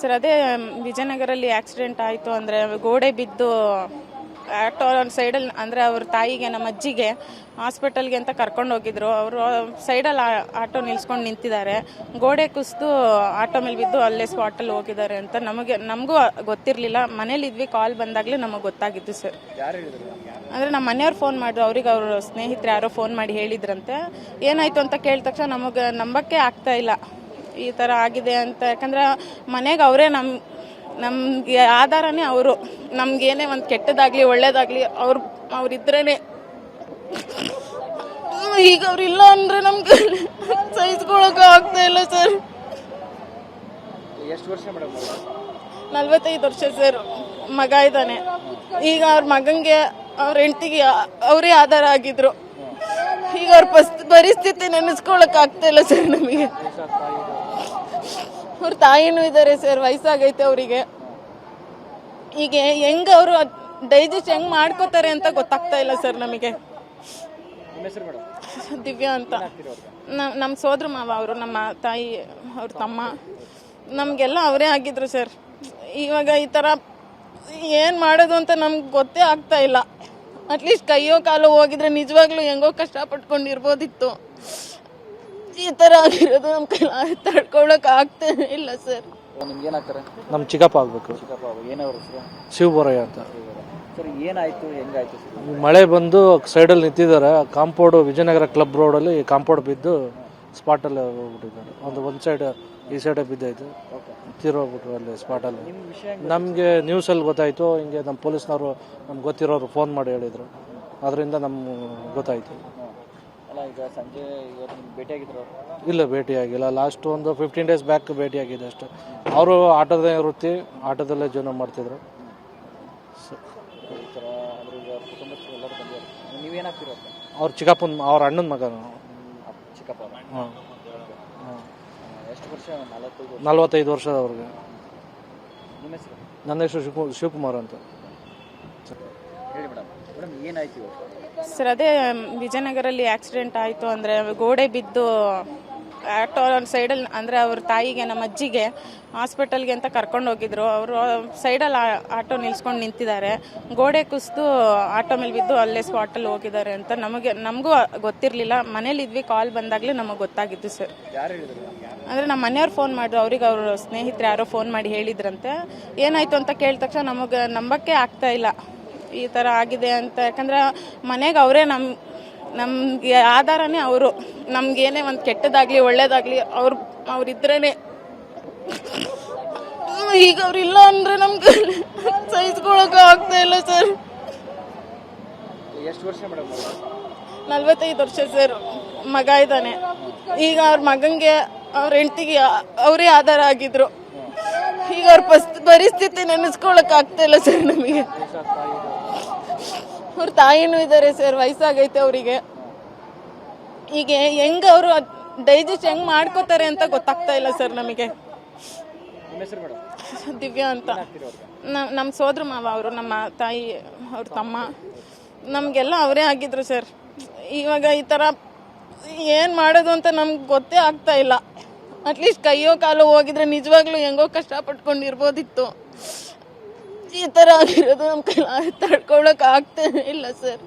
Sir ಅದೇ ವಿಜಯನಗರಲ್ಲಿ accident ಆಯಿತು ಅಂದರೆ ಗೋಡೆ ಬಿದ್ದು ಆಟೋ ಸೈಡಲ್ಲಿ ಅಂದರೆ ಅವ್ರ ತಾಯಿಗೆ ನಮ್ಮ ಅಜ್ಜಿಗೆ ಹಾಸ್ಪಿಟಲ್ಗೆ ಅಂತ ಕರ್ಕೊಂಡು ಹೋಗಿದ್ರು. ಅವರು ಸೈಡಲ್ಲಿ ಆಟೋ ನಿಲ್ಸ್ಕೊಂಡು ನಿಂತಿದ್ದಾರೆ. ಗೋಡೆ ಕುಸಿದು ಆಟೋ ಮೇಲೆ ಬಿದ್ದು ಅಲ್ಲೇ ಸ್ಪಾಟಲ್ಲಿ ಹೋಗಿದ್ದಾರೆ ಅಂತ ನಮಗೂ ಗೊತ್ತಿರಲಿಲ್ಲ. ಮನೇಲಿದ್ವಿ, ಕಾಲ್ ಬಂದಾಗಲೇ ನಮಗೆ ಗೊತ್ತಾಗಿತ್ತು ಸರ್. ಅಂದರೆ ನಮ್ಮ ಮನೆಯವ್ರು ಫೋನ್ ಮಾಡಿದ್ರು, ಅವ್ರಿಗೆ ಅವ್ರ ಸ್ನೇಹಿತರು ಯಾರೋ ಫೋನ್ ಮಾಡಿ ಹೇಳಿದ್ರಂತೆ. ಏನಾಯಿತು ಅಂತ ಕೇಳಿದ ತಕ್ಷಣ ನಮಗೆ ನಂಬಕ್ಕೆ ಆಗ್ತಾ ಇಲ್ಲ ಈ ಥರ ಆಗಿದೆ ಅಂತ. ಯಾಕಂದ್ರೆ ಮನೆಗೆ ಅವರೇ ನಮ್ಗೆ ಆಧಾರನೇ ಅವರು. ನಮ್ಗೇನೇ ಒಂದು ಕೆಟ್ಟದಾಗಲಿ ಒಳ್ಳೇದಾಗಲಿ ಅವ್ರಿದ್ರೇ. ಈಗ ಅವ್ರಿಲ್ಲ ಅಂದರೆ ನಮ್ಗೆ ಸಹಿಸ್ಕೊಳಕ್ಕೆ ಆಗ್ತಾ ಇಲ್ಲ ಸರ್. ಎಷ್ಟು ವರ್ಷ ಮೇಡಮ್? 45 ವರ್ಷ ಸರ್. ಮಗ ಇದ್ದಾನೆ. ಈಗ ಅವ್ರ ಮಗಂಗೆ ಅವ್ರ ಹೆಂಡತಿಗೆ ಅವರೇ ಆಧಾರ ಆಗಿದ್ರು. ಈಗ ಅವ್ರ ಪರಿಸ್ಥಿತಿ ನೆನೆಸ್ಕೊಳಕ್ ಆಗ್ತಾ ಇಲ್ಲ ಸರ್ ನಮಗೆ. ಅವ್ರ ತಾಯಿನೂ ಇದ್ದಾರೆ ಸರ್, ವಯಸ್ಸಾಗೈತೆ ಅವರಿಗೆ. ಈಗ ಹೆಂಗ ಅವರು ಡೈಜೆಸ್ಟ್ ಹೆಂಗ್ ಮಾಡ್ಕೋತಾರೆ ಅಂತ ಗೊತ್ತಾಗ್ತಾ ಇಲ್ಲ ಸರ್ ನಮಗೆ. ದಿವ್ಯಾ ಅಂತ ನಮ್ಮ ಸೋದ್ರ ಮಾವ ಅವರು, ನಮ್ಮ ತಾಯಿ ಅವ್ರ ತಮ್ಮ, ನಮಗೆಲ್ಲ ಅವರೇ ಆಗಿದ್ರು ಸರ್. ಇವಾಗ ಈ ಥರ ಏನು ಮಾಡೋದು ಅಂತ ನಮ್ಗೆ ಗೊತ್ತೇ ಆಗ್ತಾ ಇಲ್ಲ. ಅಟ್ಲೀಸ್ಟ್ ಕೈಯೋ ಕಾಲೋ ಹೋಗಿದ್ರೆ ನಿಜವಾಗ್ಲೂ ಹೆಂಗೋ ಕಷ್ಟಪಟ್ಕೊಂಡಿರ್ಬೋದಿತ್ತು. ಈ ಥರ ಆಗಿರೋದು ನಮ್ಮ ಕೈ ತಡ್ಕೊಳಕ್ ಆಗ್ತಾ ಇಲ್ಲ ಸರ್. ನಮ್ಮ ಚಿಕ್ಕಪ್ಪ ಆಗಬೇಕು. ಶಿವಬೋರಯ್ಯ ಅಂತ. ಏನಾಯ್ತು, ಹೆಂಗಾಯ್ತು? ಮಳೆ ಬಂದು ಸೈಡಲ್ಲಿ ನಿಂತಿದ್ದಾರೆ. ಕಾಂಪೌಂಡ್ ವಿಜಯನಗರ ಕ್ಲಬ್ ರೋಡಲ್ಲಿ ಕಾಂಪೌಂಡ್ ಬಿದ್ದು ಸ್ಪಾಟಲ್ಲಿ ಹೋಗ್ಬಿಟ್ಟಿದ್ದಾರೆ. ಒಂದು ಸೈಡ್ ಈ ಸೈಡೇ ಬಿದ್ದಾಯ್ತು, ತೀರೋಗ್ಬಿಟ್ರು ಅಲ್ಲಿ ಸ್ಪಾಟಲ್ಲಿ. ನಮಗೆ ನ್ಯೂಸಲ್ಲಿ ಗೊತ್ತಾಯಿತು. ಹಿಂಗೆ ನಮ್ಮ ಪೊಲೀಸ್ನವರು ನಮ್ಗೆ ಗೊತ್ತಿರೋರು ಫೋನ್ ಮಾಡಿ ಹೇಳಿದರು. ಅದರಿಂದ ನಮ್ಗೆ ಗೊತ್ತಾಯಿತು. ಇಲ್ಲ, ಭೇಟಿಯಾಗಿಲ್ಲ. ಲಾಸ್ಟ್ ಒಂದು 15 ಡೇಸ್ ಬ್ಯಾಕ್ ಭೇಟಿಯಾಗಿದೆ ಅಷ್ಟೇ. ಅವರು ಆಟೋದೇ ವೃತ್ತಿ, ಆಟೋದಲ್ಲೇ ಜೀವನ ಮಾಡ್ತಿದ್ರು. ಅವ್ರ ಚಿಕ್ಕಪ್ಪನ, ಅವ್ರ ಅಣ್ಣನ ಮಗ. ಹಾಂ, 45 ವರ್ಷ ಅವ್ರಿಗೆ. ನನ್ನ ಹೆಸರು ಶಿವಕುಮಾರ್ ಅಂತ. ಸರ್ ಅದೇ ವಿಜಯನಗರಲ್ಲಿ ಆಕ್ಸಿಡೆಂಟ್ ಆಯಿತು ಅಂದರೆ ಗೋಡೆ ಬಿದ್ದು ಆಟೋ ಸೈಡಲ್ಲಿ ಅಂದರೆ ಅವ್ರ ತಾಯಿಗೆ ನಮ್ಮ ಅಜ್ಜಿಗೆ ಹಾಸ್ಪಿಟಲ್ಗೆ ಅಂತ ಕರ್ಕೊಂಡು ಹೋಗಿದ್ರು. ಅವರು ಸೈಡಲ್ಲಿ ಆಟೋ ನಿಲ್ಸ್ಕೊಂಡು ನಿಂತಿದ್ದಾರೆ. ಗೋಡೆ ಕುಸಿದು ಆಟೋ ಮೇಲೆ ಬಿದ್ದು ಅಲ್ಲೇ ಸ್ಪಾಟಲ್ಲಿ ಹೋಗಿದ್ದಾರೆ ಅಂತ ನಮಗೂ ಗೊತ್ತಿರಲಿಲ್ಲ. ಮನೇಲಿದ್ವಿ, ಕಾಲ್ ಬಂದಾಗಲೇ ನಮಗೆ ಗೊತ್ತಾಗಿತ್ತು ಸರ್. ಅಂದರೆ ನಮ್ಮ ಮನೆಯವ್ರು ಫೋನ್ ಮಾಡಿದ್ರು, ಅವ್ರಿಗೆ ಅವ್ರ ಸ್ನೇಹಿತರು ಯಾರೋ ಫೋನ್ ಮಾಡಿ ಹೇಳಿದ್ರಂತೆ. ಏನಾಯಿತು ಅಂತ ಕೇಳಿದ ತಕ್ಷಣ ನಮಗೆ ನಂಬಕ್ಕೆ ಆಗ್ತಾ ಇಲ್ಲ ಈ ಥರ ಆಗಿದೆ ಅಂತ. ಯಾಕಂದ್ರೆ ಮನೆಗೆ ಅವರೇ ನಮ್ಗೆ ಆಧಾರನೇ ಅವರು. ನಮ್ಗೇನೇ ಒಂದು ಕೆಟ್ಟದಾಗಲಿ ಒಳ್ಳೇದಾಗಲಿ ಅವ್ರಿದ್ರೇ. ಈಗ ಅವ್ರಿಲ್ಲ ಅಂದರೆ ನಮ್ಗೆ ಸಹಿಸ್ಕೊಳಕ್ಕೆ ಆಗ್ತಾ ಇಲ್ಲ ಸರ್. ಎಷ್ಟು ವರ್ಷ ಮೇಡಮ್? 45 ವರ್ಷ ಸರ್. ಮಗ ಇದ್ದಾನೆ. ಈಗ ಅವ್ರ ಮಗಂಗೆ ಅವ್ರ ಹೆಂಡತಿಗೆ ಅವರೇ ಆಧಾರ ಆಗಿದ್ರು. ಈಗ ಅವ್ರ ಪರಿಸ್ಥಿತಿ ನೆನೆಸ್ಕೊಳಕ್ ಆಗ್ತಾ ಇಲ್ಲ ಸರ್ ನಮಗೆ. ಅವ್ರ ತಾಯಿನೂ ಇದ್ದಾರೆ ಸರ್, ವಯಸ್ಸಾಗೈತೆ ಅವರಿಗೆ. ಈಗ ಹೆಂಗ ಅವರು ಡೈಜೆಸ್ಟ್ ಹೆಂಗ್ ಮಾಡ್ಕೋತಾರೆ ಅಂತ ಗೊತ್ತಾಗ್ತಾ ಇಲ್ಲ ಸರ್ ನಮಗೆ. ದಿವ್ಯಾ ಅಂತ ನಮ್ಮ ಸೋದ್ರ ಮಾವ ಅವರು, ನಮ್ಮ ತಾಯಿ ಅವ್ರ ತಮ್ಮ, ನಮಗೆಲ್ಲ ಅವರೇ ಆಗಿದ್ರು ಸರ್. ಇವಾಗ ಈ ಥರ ಏನು ಮಾಡೋದು ಅಂತ ನಮ್ಗೆ ಗೊತ್ತೇ ಆಗ್ತಾ ಇಲ್ಲ. ಅಟ್ಲೀಸ್ಟ್ ಕೈಯೋ ಕಾಲೋ ಹೋಗಿದ್ರೆ ನಿಜವಾಗ್ಲೂ ಹೆಂಗೋ ಕಷ್ಟಪಟ್ಕೊಂಡಿರ್ಬೋದಿತ್ತು. ಈ ಥರ ಆಗಿರೋದು ನಮ್ಮ ಕೈ ತಡ್ಕೊಳಕ್ ಆಗ್ತಾ ಇಲ್ಲ ಸರ್.